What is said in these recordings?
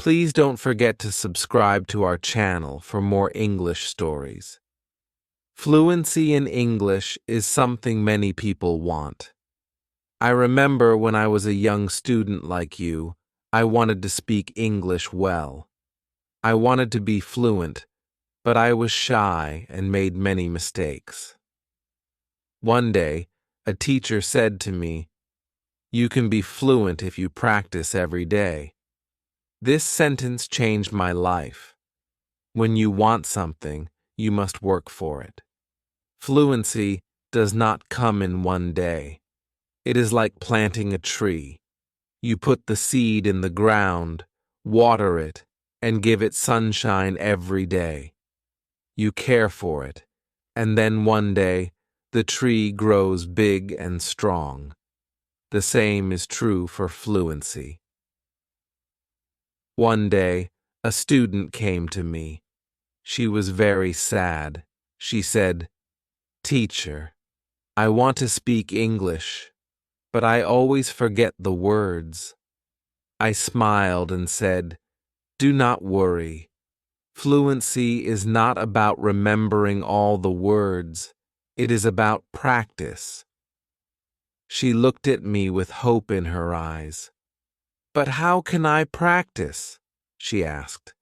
Please don't forget to subscribe to our channel for more English stories. Fluency in English is something many people want. I remember when I was a young student like you, I wanted to speak English well. I wanted to be fluent, but I was shy and made many mistakes. One day, a teacher said to me, "You can be fluent if you practice every day." This sentence changed my life. When you want something, you must work for it. Fluency does not come in one day. It is like planting a tree. You put the seed in the ground, water it, and give it sunshine every day. You care for it, and then one day, the tree grows big and strong. The same is true for fluency. One day, a student came to me. She was very sad. She said, "Teacher, I want to speak English, but I always forget the words." I smiled and said, "Do not worry. Fluency is not about remembering all the words. It is about practice." She looked at me with hope in her eyes. "But how can I practice?" she asked.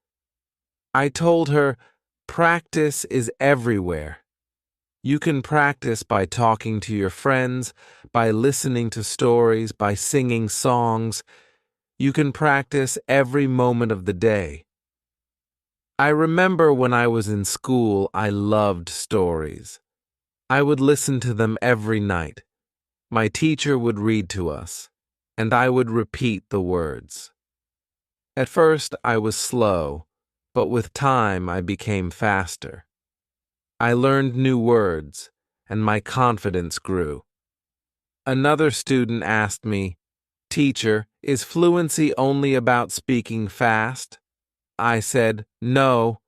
I told her, "Practice is everywhere. You can practice by talking to your friends, by listening to stories, by singing songs. You can practice every moment of the day." I remember when I was in school, I loved stories. I would listen to them every night. My teacher would read to us, and I would repeat the words. At first, I was slow, but with time, I became faster. I learned new words, and my confidence grew. Another student asked me, "Teacher, is fluency only about speaking fast?" I said, "No.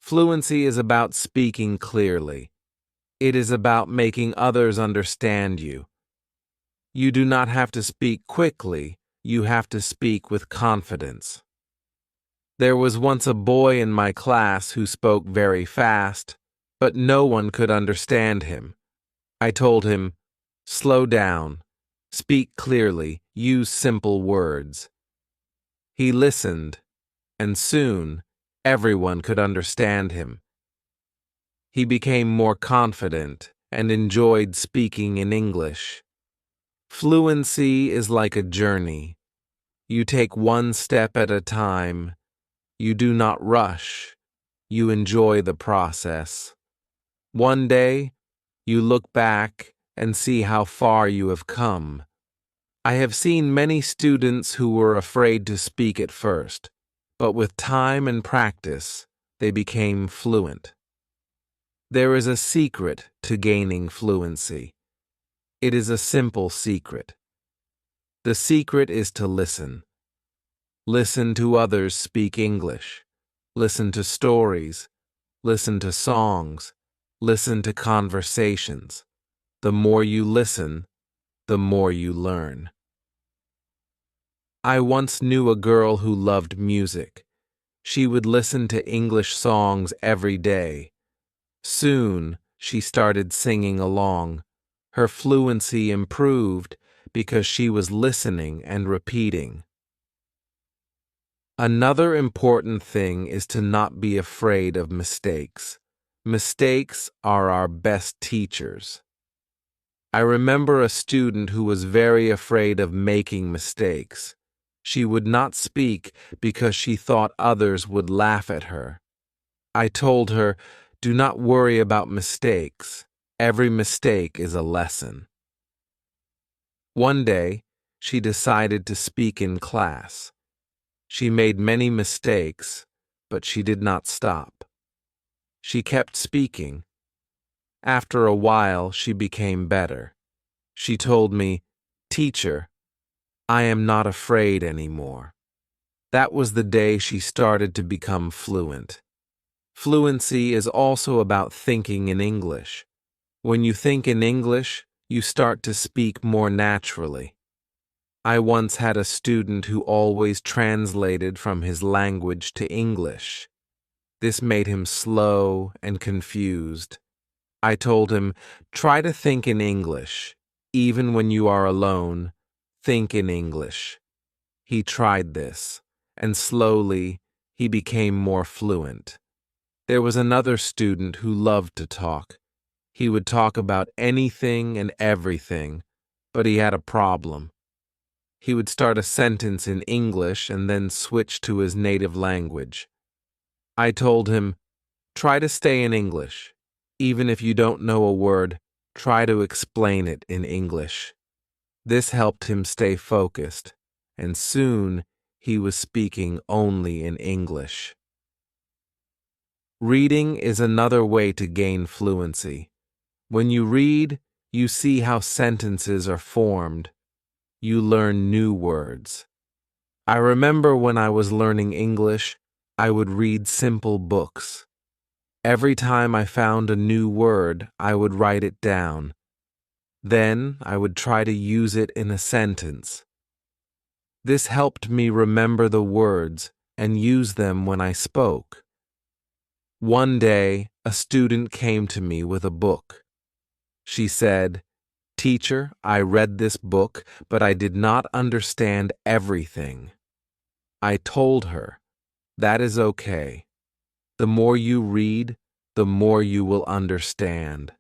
Fluency is about speaking clearly. It is about making others understand you. You do not have to speak quickly, you have to speak with confidence." There was once a boy in my class who spoke very fast, but no one could understand him. I told him, "Slow down, speak clearly, use simple words." He listened, and soon everyone could understand him. He became more confident and enjoyed speaking in English. Fluency is like a journey. You take one step at a time. You do not rush. You enjoy the process. One day, you look back and see how far you have come. I have seen many students who were afraid to speak at first, but with time and practice, they became fluent. There is a secret to gaining fluency. It is a simple secret. The secret is to listen. Listen to others speak English. Listen to stories. Listen to songs. Listen to conversations. The more you listen, the more you learn. I once knew a girl who loved music. She would listen to English songs every day. Soon, she started singing along. Her fluency improved because she was listening and repeating. Another important thing is to not be afraid of mistakes. Mistakes are our best teachers. I remember a student who was very afraid of making mistakes. She would not speak because she thought others would laugh at her. I told her, "Do not worry about mistakes. Every mistake is a lesson." One day, she decided to speak in class. She made many mistakes, but she did not stop. She kept speaking. After a while, she became better. She told me, "Teacher, I am not afraid anymore." That was the day she started to become fluent. Fluency is also about thinking in English. When you think in English, you start to speak more naturally. I once had a student who always translated from his language to English. This made him slow and confused. I told him, try to think in English. Even when you are alone, think in English. He tried this, and slowly he became more fluent. There was another student who loved to talk. He would talk about anything and everything, but he had a problem. He would start a sentence in English and then switch to his native language. I told him, try to stay in English. Even if you don't know a word, try to explain it in English. This helped him stay focused, and soon he was speaking only in English. Reading is another way to gain fluency. When you read, you see how sentences are formed. You learn new words. I remember when I was learning English, I would read simple books. Every time I found a new word, I would write it down. Then I would try to use it in a sentence. This helped me remember the words and use them when I spoke. One day, a student came to me with a book. She said, "Teacher, I read this book, but I did not understand everything." I told her, "That is okay. The more you read, the more you will understand."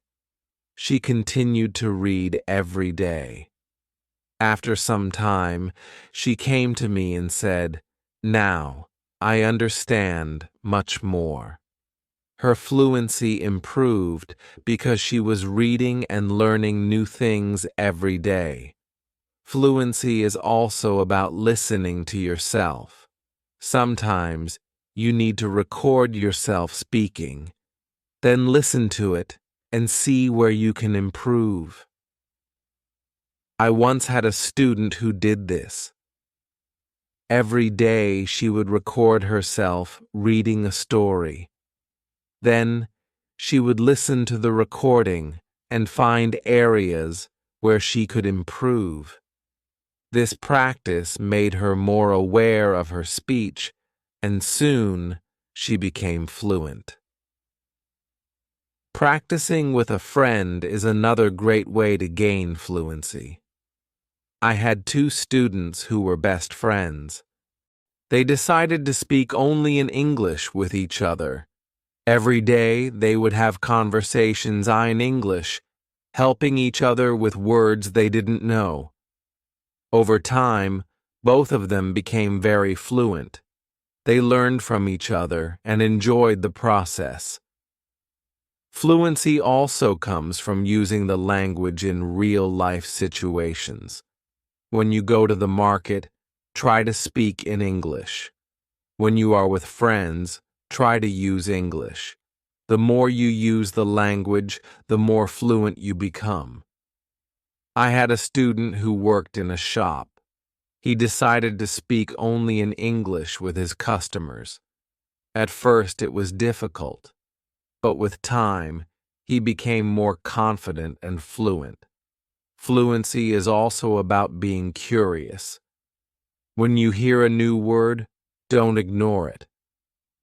She continued to read every day. After some time, she came to me and said, "Now, I understand much more." Her fluency improved because she was reading and learning new things every day. Fluency is also about listening to yourself. Sometimes you need to record yourself speaking, then listen to it and see where you can improve. I once had a student who did this. Every day she would record herself reading a story. Then she would listen to the recording and find areas where she could improve. This practice made her more aware of her speech, and soon she became fluent. Practicing with a friend is another great way to gain fluency. I had two students who were best friends. They decided to speak only in English with each other. Every day they would have conversations in English, helping each other with words they didn't know. Over time, both of them became very fluent. They learned from each other and enjoyed the process. Fluency also comes from using the language in real-life situations. When you go to the market, try to speak in English. When you are with friends, try to use English. The more you use the language, the more fluent you become. I had a student who worked in a shop. He decided to speak only in English with his customers. At first it was difficult, but with time, he became more confident and fluent. Fluency is also about being curious. When you hear a new word, don't ignore it.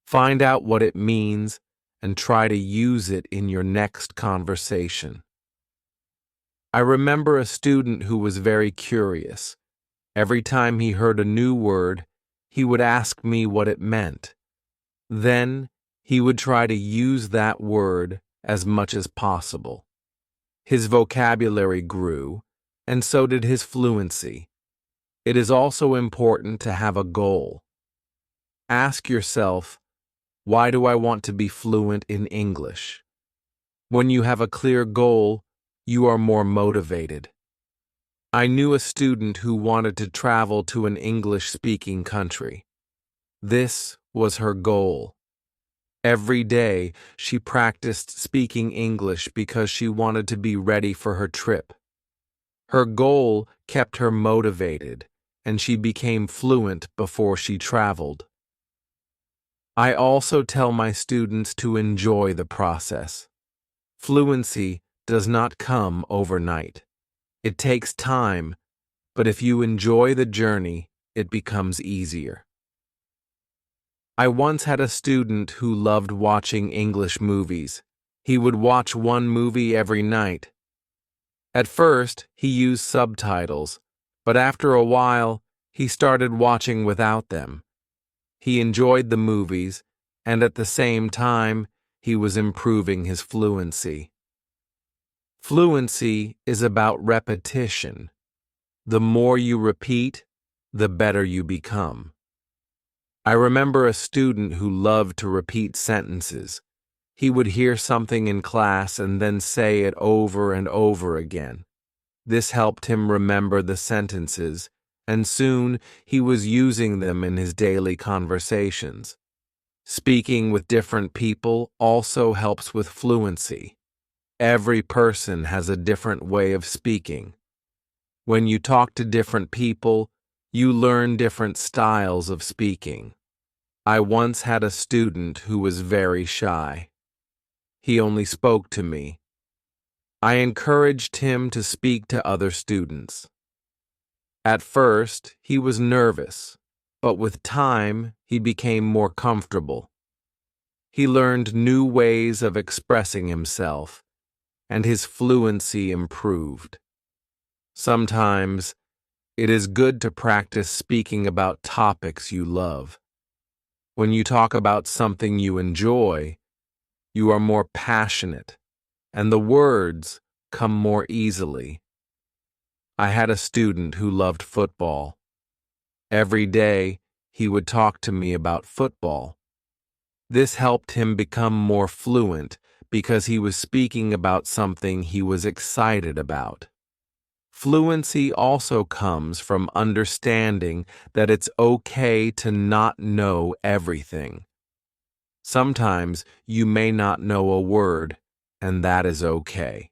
Find out what it means and try to use it in your next conversation. I remember a student who was very curious. Every time he heard a new word, he would ask me what it meant. Then he would try to use that word as much as possible. His vocabulary grew, and so did his fluency. It is also important to have a goal. Ask yourself, why do I want to be fluent in English? When you have a clear goal, you are more motivated. I knew a student who wanted to travel to an English-speaking country. This was her goal. Every day, she practiced speaking English because she wanted to be ready for her trip. Her goal kept her motivated, and she became fluent before she traveled. I also tell my students to enjoy the process. Fluency does not come overnight. It takes time, but if you enjoy the journey, it becomes easier. I once had a student who loved watching English movies. He would watch one movie every night. At first, he used subtitles, but after a while, he started watching without them. He enjoyed the movies, and at the same time, he was improving his fluency. Fluency is about repetition. The more you repeat, the better you become. I remember a student who loved to repeat sentences. He would hear something in class and then say it over and over again. This helped him remember the sentences, and soon he was using them in his daily conversations. Speaking with different people also helps with fluency. Every person has a different way of speaking. When you talk to different people, you learn different styles of speaking. I once had a student who was very shy. He only spoke to me. I encouraged him to speak to other students. At first, he was nervous, but with time, he became more comfortable. He learned new ways of expressing himself, and his fluency improved. Sometimes, it is good to practice speaking about topics you love. When you talk about something you enjoy, you are more passionate, and the words come more easily. I had a student who loved football. Every day, he would talk to me about football. This helped him become more fluent because he was speaking about something he was excited about. Fluency also comes from understanding that it's okay to not know everything. Sometimes you may not know a word, and that is okay.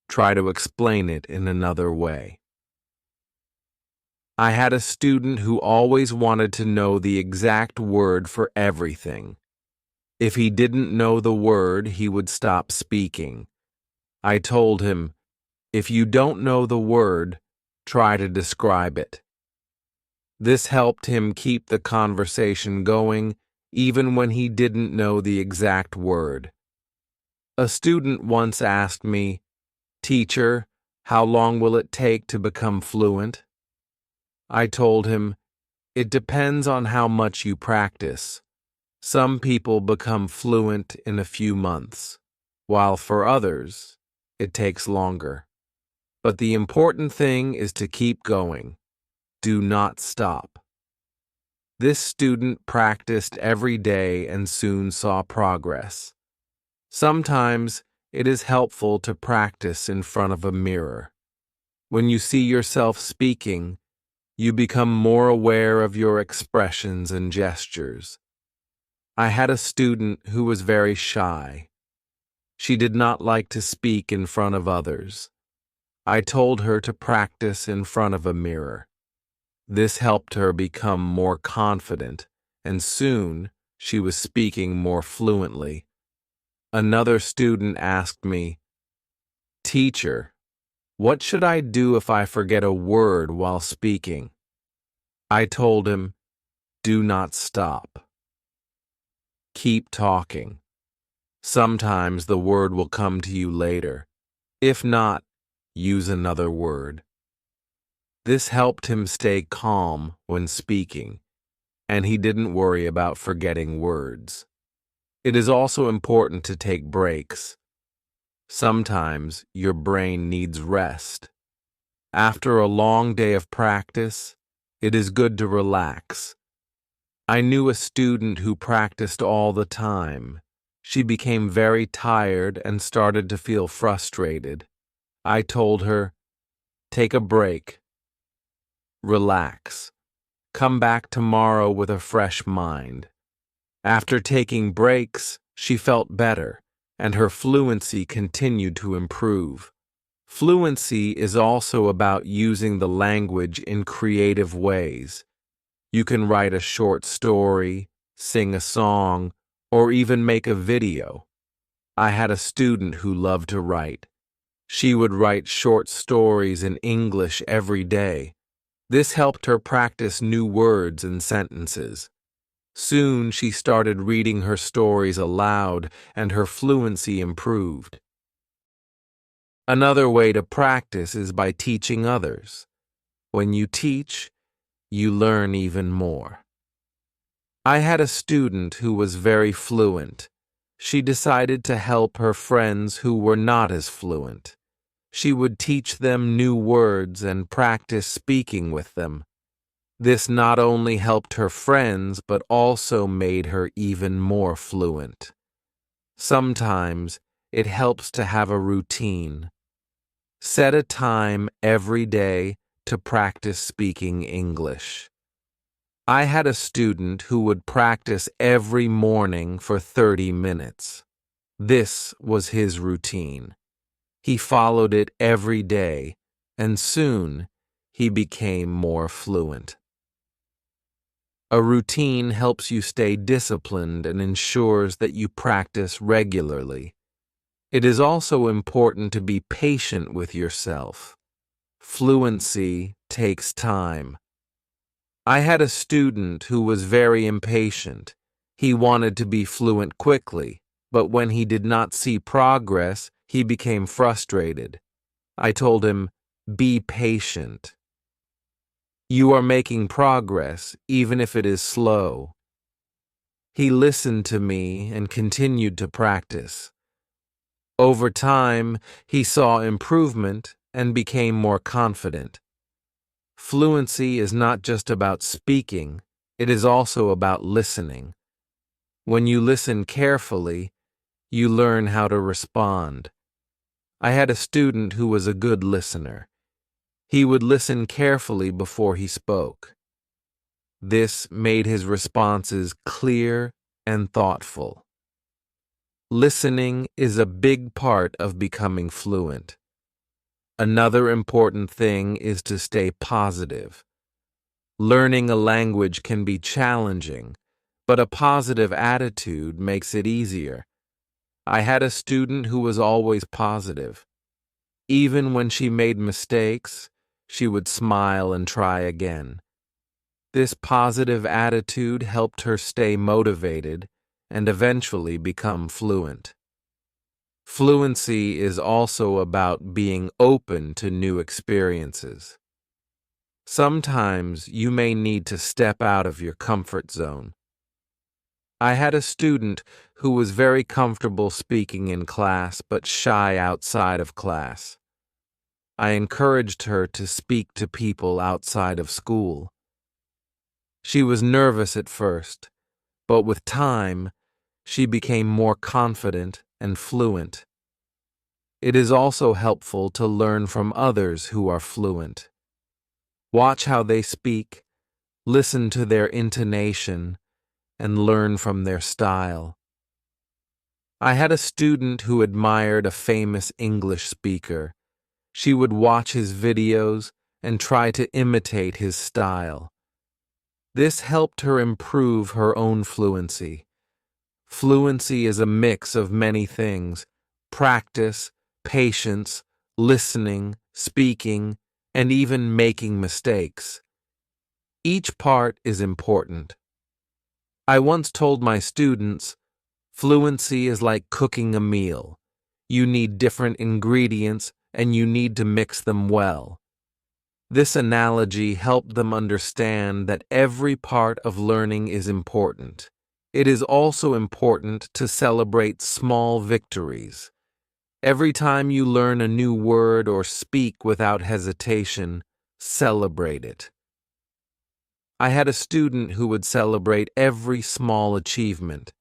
Try to explain it in another way. I had a student who always wanted to know the exact word for everything. If he didn't know the word, he would stop speaking. I told him, if you don't know the word, try to describe it. This helped him keep the conversation going even when he didn't know the exact word. A student once asked me, "Teacher, how long will it take to become fluent?" I told him, it depends on how much you practice. Some people become fluent in a few months, while for others, it takes longer. But the important thing is to keep going. Do not stop. This student practiced every day and soon saw progress. Sometimes it is helpful to practice in front of a mirror. When you see yourself speaking, you become more aware of your expressions and gestures. I had a student who was very shy. She did not like to speak in front of others. I told her to practice in front of a mirror. This helped her become more confident, and soon she was speaking more fluently. Another student asked me, "Teacher, what should I do if I forget a word while speaking?" I told him, do not stop. Keep talking. Sometimes the word will come to you later. If not, use another word. This helped him stay calm when speaking, and he didn't worry about forgetting words. It is also important to take breaks. Sometimes your brain needs rest. After a long day of practice, it is good to relax. I knew a student who practiced all the time. She became very tired and started to feel frustrated. I told her, take a break. Relax. Come back tomorrow with a fresh mind. After taking breaks, she felt better, and her fluency continued to improve. Fluency is also about using the language in creative ways. You can write a short story, sing a song, or even make a video. I had a student who loved to write. She would write short stories in English every day. This helped her practice new words and sentences. Soon she started reading her stories aloud and her fluency improved. Another way to practice is by teaching others. When you teach, you learn even more. I had a student who was very fluent. She decided to help her friends who were not as fluent. She would teach them new words and practice speaking with them. This not only helped her friends, but also made her even more fluent. Sometimes it helps to have a routine. Set a time every day to practice speaking English. I had a student who would practice every morning for 30 minutes. This was his routine. He followed it every day, and soon he became more fluent. A routine helps you stay disciplined and ensures that you practice regularly. It is also important to be patient with yourself. Fluency takes time. I had a student who was very impatient. He wanted to be fluent quickly, but when he did not see progress, he became frustrated. I told him, "Be patient. You are making progress, even if it is slow." He listened to me and continued to practice. Over time, he saw improvement and became more confident. Fluency is not just about speaking, it is also about listening. When you listen carefully, you learn how to respond. I had a student who was a good listener. He would listen carefully before he spoke. This made his responses clear and thoughtful. Listening is a big part of becoming fluent. Another important thing is to stay positive. Learning a language can be challenging, but a positive attitude makes it easier. I had a student who was always positive. Even when she made mistakes, she would smile and try again. This positive attitude helped her stay motivated and eventually become fluent. Fluency is also about being open to new experiences. Sometimes you may need to step out of your comfort zone. I had a student who was very comfortable speaking in class but shy outside of class. I encouraged her to speak to people outside of school. She was nervous at first, but with time, she became more confident and fluent. It is also helpful to learn from others who are fluent. Watch how they speak, listen to their intonation, and learn from their style. I had a student who admired a famous English speaker. She would watch his videos and try to imitate his style. This helped her improve her own fluency. Fluency is a mix of many things: practice, patience, listening, speaking, and even making mistakes. Each part is important. I once told my students, fluency is like cooking a meal. You need different ingredients and you need to mix them well. This analogy helped them understand that every part of learning is important. It is also important to celebrate small victories. Every time you learn a new word or speak without hesitation, celebrate it. I had a student who would celebrate every small achievement.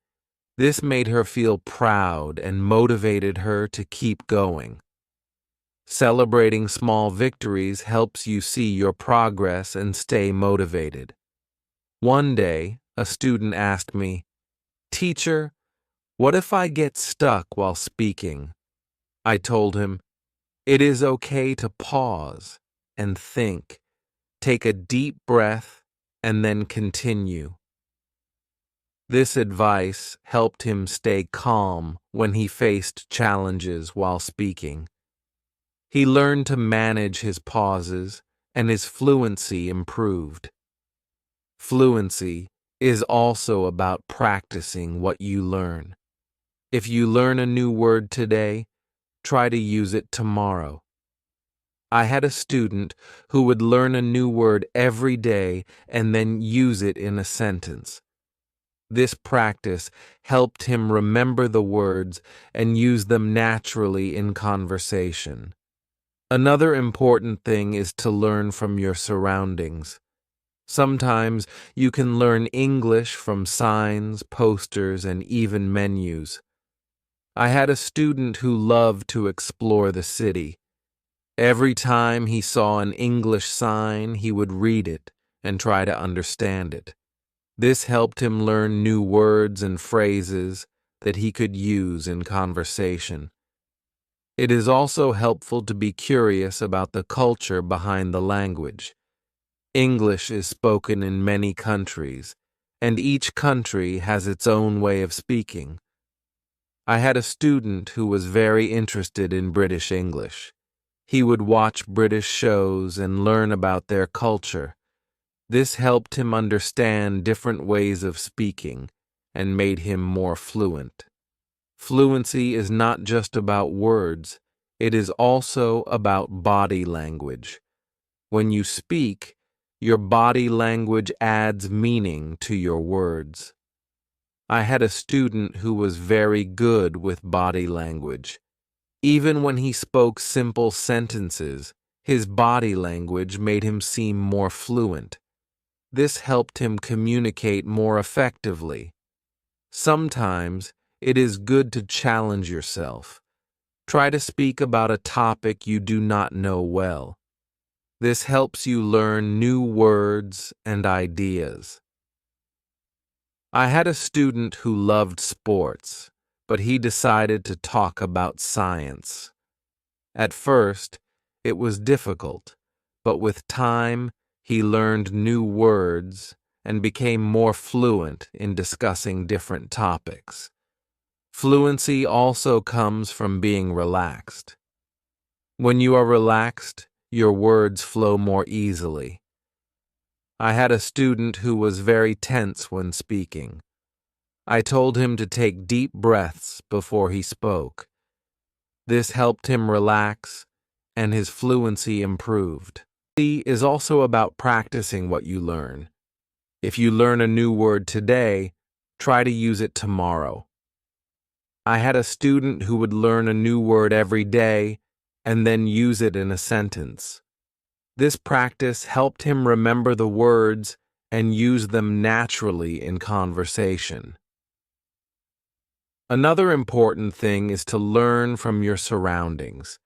This made her feel proud and motivated her to keep going. Celebrating small victories helps you see your progress and stay motivated. One day, a student asked me, "Teacher, what if I get stuck while speaking?" I told him, "It is okay to pause and think. Take a deep breath and then continue." This advice helped him stay calm when he faced challenges while speaking. He learned to manage his pauses and his fluency improved. Fluency is also about practicing what you learn. If you learn a new word today, try to use it tomorrow. I had a student who would learn a new word every day and then use it in a sentence. This practice helped him remember the words and use them naturally in conversation. Another important thing is to learn from your surroundings. Sometimes you can learn English from signs, posters, and even menus. I had a student who loved to explore the city. Every time he saw an English sign, he would read it and try to understand it. This helped him learn new words and phrases that he could use in conversation. It is also helpful to be curious about the culture behind the language. English is spoken in many countries, and each country has its own way of speaking. I had a student who was very interested in British English. He would watch British shows and learn about their culture. This helped him understand different ways of speaking and made him more fluent. Fluency is not just about words, it is also about body language. When you speak, your body language adds meaning to your words. I had a student who was very good with body language. Even when he spoke simple sentences, his body language made him seem more fluent. This helped him communicate more effectively. Sometimes it is good to challenge yourself. Try to speak about a topic you do not know well. This helps you learn new words and ideas. I had a student who loved sports, but he decided to talk about science. At first, it was difficult, but with time, he learned new words and became more fluent in discussing different topics. Fluency also comes from being relaxed. When you are relaxed, your words flow more easily. I had a student who was very tense when speaking. I told him to take deep breaths before he spoke. This helped him relax, and his fluency improved. Fluency is also about practicing what you learn. If you learn a new word today, try to use it tomorrow. I had a student who would learn a new word every day and then use it in a sentence. This practice helped him remember the words and use them naturally in conversation. Another important thing is to learn from your surroundings.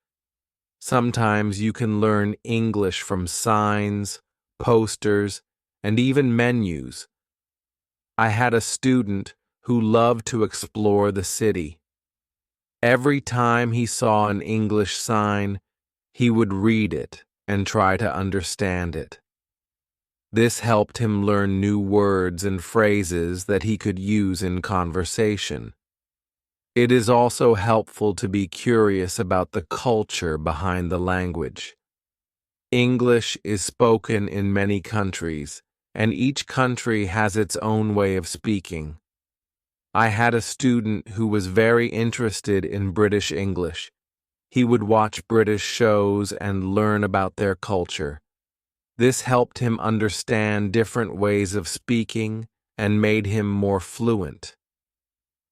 Sometimes you can learn English from signs, posters, and even menus. I had a student who loved to explore the city. Every time he saw an English sign, he would read it and try to understand it. This helped him learn new words and phrases that he could use in conversation. It is also helpful to be curious about the culture behind the language. English is spoken in many countries, and each country has its own way of speaking. I had a student who was very interested in British English. He would watch British shows and learn about their culture. This helped him understand different ways of speaking and made him more fluent.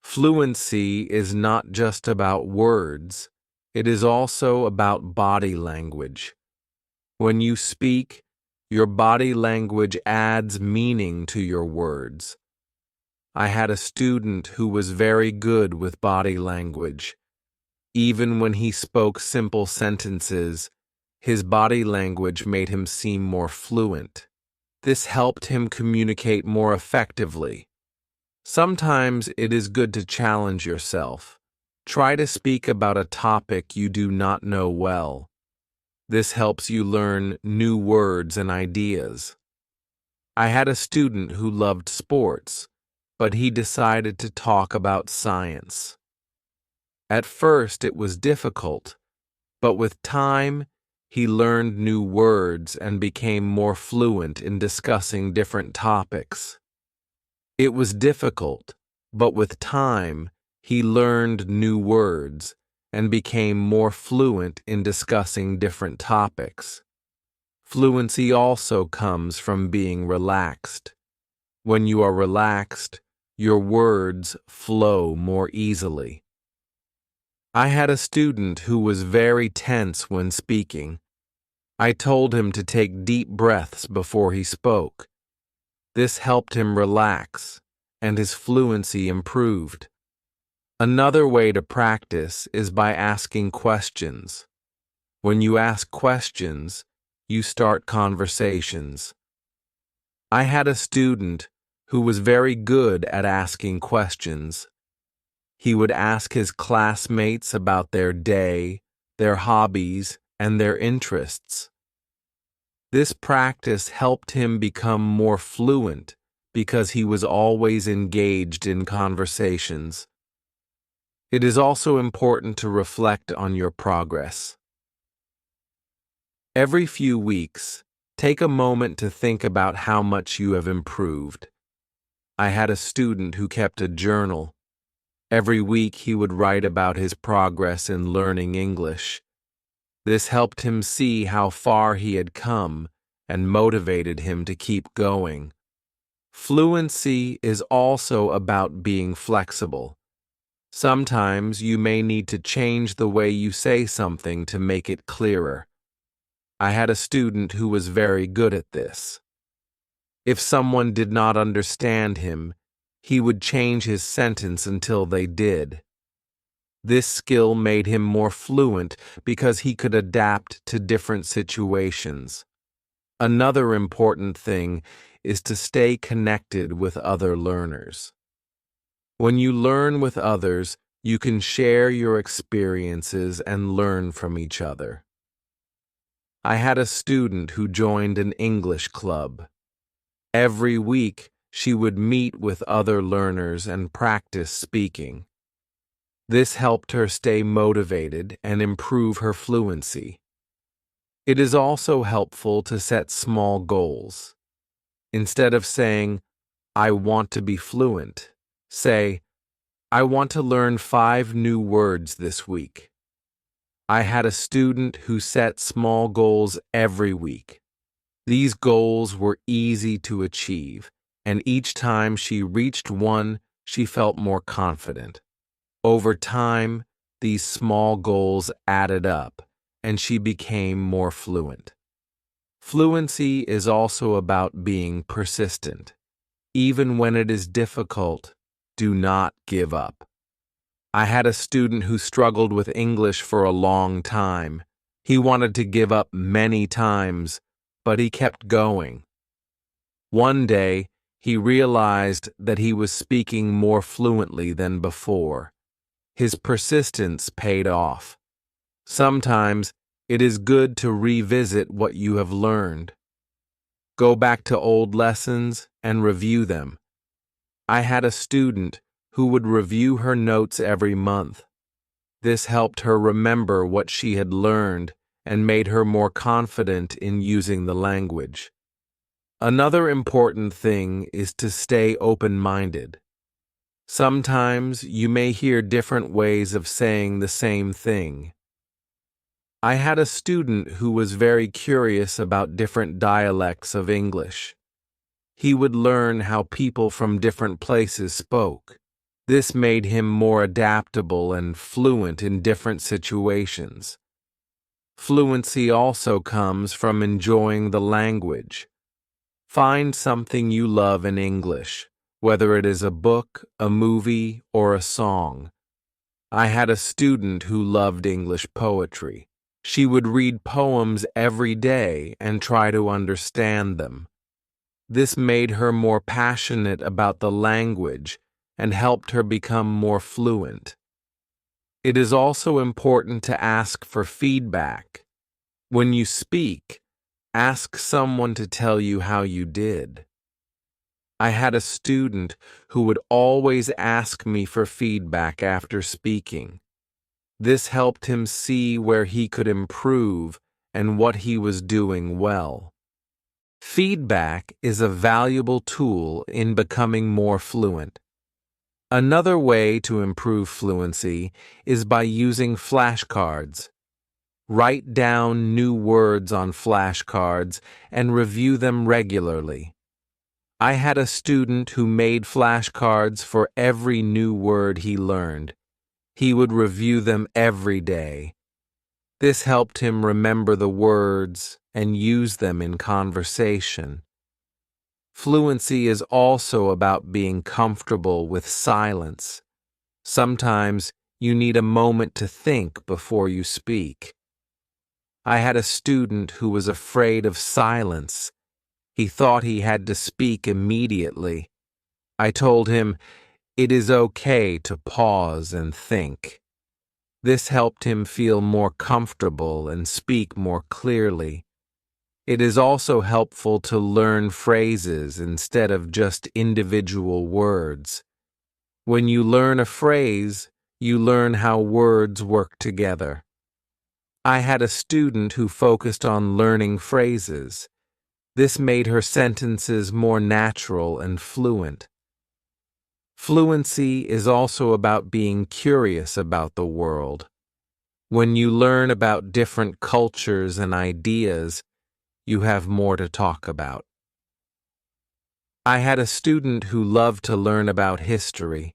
Fluency is not just about words, it is also about body language. When you speak, your body language adds meaning to your words. I had a student who was very good with body language. Even when he spoke simple sentences, his body language made him seem more fluent. This helped him communicate more effectively. Sometimes it is good to challenge yourself. Try to speak about a topic you do not know well. This helps you learn new words and ideas. I had a student who loved sports, but he decided to talk about science. At first it was difficult, but with time, he learned new words and became more fluent in discussing different topics. It was difficult, but with time, he learned new words and became more fluent in discussing different topics. Fluency also comes from being relaxed. When you are relaxed, your words flow more easily. I had a student who was very tense when speaking. I told him to take deep breaths before he spoke. This helped him relax, and his fluency improved. Another way to practice is by asking questions. When you ask questions, you start conversations. I had a student who was very good at asking questions. He would ask his classmates about their day, their hobbies, and their interests. This practice helped him become more fluent because he was always engaged in conversations. It is also important to reflect on your progress. Every few weeks, take a moment to think about how much you have improved. I had a student who kept a journal. Every week he would write about his progress in learning English. This helped him see how far he had come and motivated him to keep going. Fluency is also about being flexible. Sometimes you may need to change the way you say something to make it clearer. I had a student who was very good at this. If someone did not understand him, he would change his sentence until they did. This skill made him more fluent because he could adapt to different situations. Another important thing is to stay connected with other learners. When you learn with others, you can share your experiences and learn from each other. I had a student who joined an English club. Every week, she would meet with other learners and practice speaking. This helped her stay motivated and improve her fluency. It is also helpful to set small goals. Instead of saying, "I want to be fluent," say, "I want to learn 5 new words this week." I had a student who set small goals every week. These goals were easy to achieve, and each time she reached one, she felt more confident. Over time, these small goals added up, and she became more fluent. Fluency is also about being persistent. Even when it is difficult, do not give up. I had a student who struggled with English for a long time. He wanted to give up many times, but he kept going. One day, he realized that he was speaking more fluently than before. His persistence paid off. Sometimes, it is good to revisit what you have learned. Go back to old lessons and review them. I had a student who would review her notes every month. This helped her remember what she had learned and made her more confident in using the language. Another important thing is to stay open-minded. Sometimes you may hear different ways of saying the same thing. I had a student who was very curious about different dialects of English. He would learn how people from different places spoke. This made him more adaptable and fluent in different situations. Fluency also comes from enjoying the language. Find something you love in English, whether it is a book, a movie, or a song. I had a student who loved English poetry. She would read poems every day and try to understand them. This made her more passionate about the language and helped her become more fluent. It is also important to ask for feedback. When you speak, ask someone to tell you how you did. I had a student who would always ask me for feedback after speaking. This helped him see where he could improve and what he was doing well. Feedback is a valuable tool in becoming more fluent. Another way to improve fluency is by using flashcards. Write down new words on flashcards and review them regularly. I had a student who made flashcards for every new word he learned. He would review them every day. This helped him remember the words and use them in conversation. Fluency is also about being comfortable with silence. Sometimes you need a moment to think before you speak. I had a student who was afraid of silence. He thought he had to speak immediately. I told him, it is okay to pause and think. This helped him feel more comfortable and speak more clearly. It is also helpful to learn phrases instead of just individual words. When you learn a phrase, you learn how words work together. I had a student who focused on learning phrases. This made her sentences more natural and fluent. Fluency is also about being curious about the world. When you learn about different cultures and ideas, you have more to talk about. I had a student who loved to learn about history.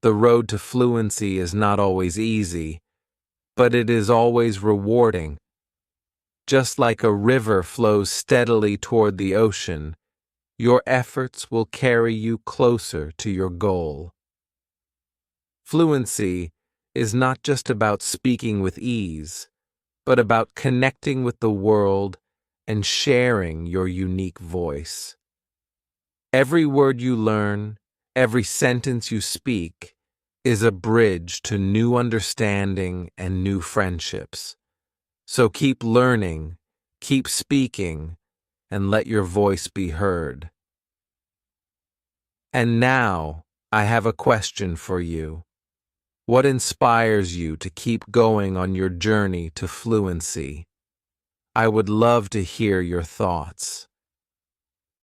The road to fluency is not always easy, but it is always rewarding. Just like a river flows steadily toward the ocean, your efforts will carry you closer to your goal. Fluency is not just about speaking with ease, but about connecting with the world and sharing your unique voice. Every word you learn, every sentence you speak, is a bridge to new understanding and new friendships. So keep learning, keep speaking, and let your voice be heard. And now, I have a question for you. What inspires you to keep going on your journey to fluency? I would love to hear your thoughts.